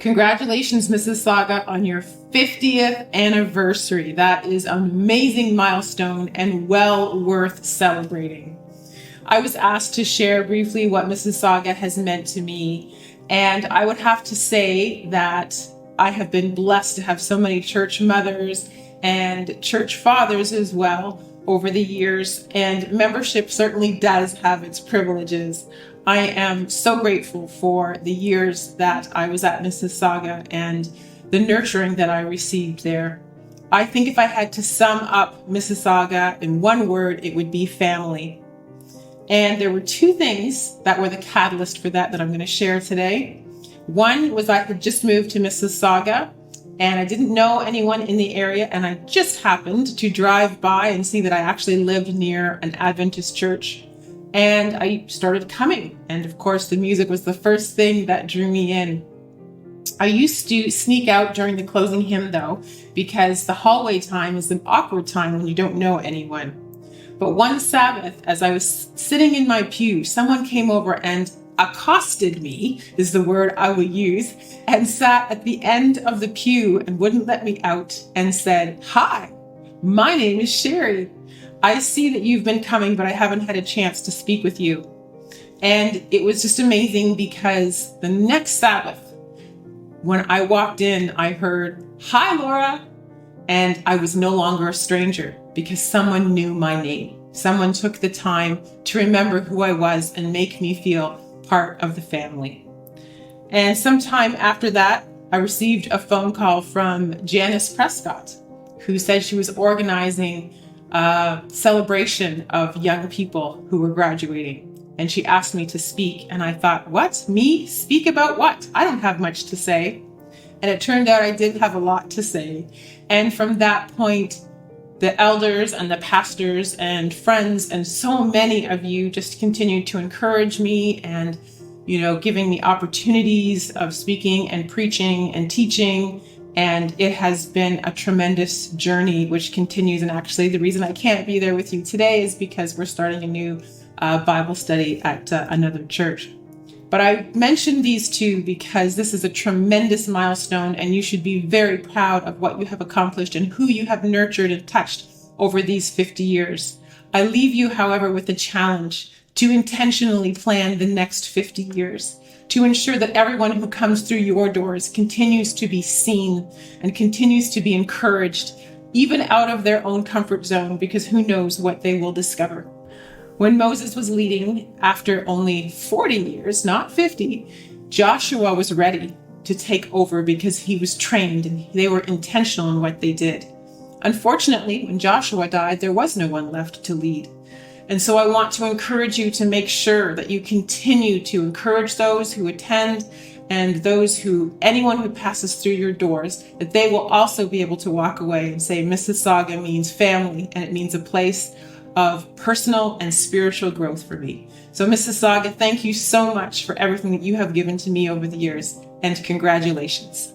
Congratulations, Mississauga, on your 50th anniversary. That is an amazing milestone and well worth celebrating. I was asked to share briefly what Mississauga has meant to me, and I would have to say that I have been blessed to have so many church mothers and church fathers as well over the years, and membership certainly does have its privileges. I am so grateful for the years that I was at Mississauga and the nurturing that I received there. I think if I had to sum up Mississauga in one word, it would be family. And there were two things that were the catalyst for that I'm going to share today. One was I had just moved to Mississauga and I didn't know anyone in the area, and I just happened to drive by and see that I actually lived near an Adventist church. And I started coming. And of course, the music was the first thing that drew me in. I used to sneak out during the closing hymn though, because the hallway time is an awkward time when you don't know anyone. But one Sabbath, as I was sitting in my pew, someone came over and accosted me, is the word I will use, and sat at the end of the pew and wouldn't let me out and said, "Hi, my name is Sherry. I see that you've been coming, but I haven't had a chance to speak with you." And it was just amazing because the next Sabbath, when I walked in, I heard, "Hi, Laura." And I was no longer a stranger because someone knew my name. Someone took the time to remember who I was and make me feel part of the family. And sometime after that, I received a phone call from Janice Prescott, who said she was organizing a celebration of young people who were graduating. And she asked me to speak. And I thought, what? Me? Speak about what? I don't have much to say. And it turned out I did have a lot to say. And from that point, the elders and the pastors and friends and so many of you just continued to encourage me and, giving me opportunities of speaking and preaching and teaching. And it has been a tremendous journey, which continues. And actually, the reason I can't be there with you today is because we're starting a new Bible study at another church. But I mentioned these two because this is a tremendous milestone, and you should be very proud of what you have accomplished and who you have nurtured and touched over these 50 years. I leave you, however, with the challenge to intentionally plan the next 50 years, to ensure that everyone who comes through your doors continues to be seen and continues to be encouraged, even out of their own comfort zone, because who knows what they will discover. When Moses was leading, after only 40 years, not 50, Joshua was ready to take over because he was trained and they were intentional in what they did. Unfortunately, when Joshua died, there was no one left to lead. And so I want to encourage you to make sure that you continue to encourage those who attend and anyone who passes through your doors, that they will also be able to walk away and say, Mississauga means family, and it means a place of personal and spiritual growth for me. So Mississauga, thank you so much for everything that you have given to me over the years, and congratulations.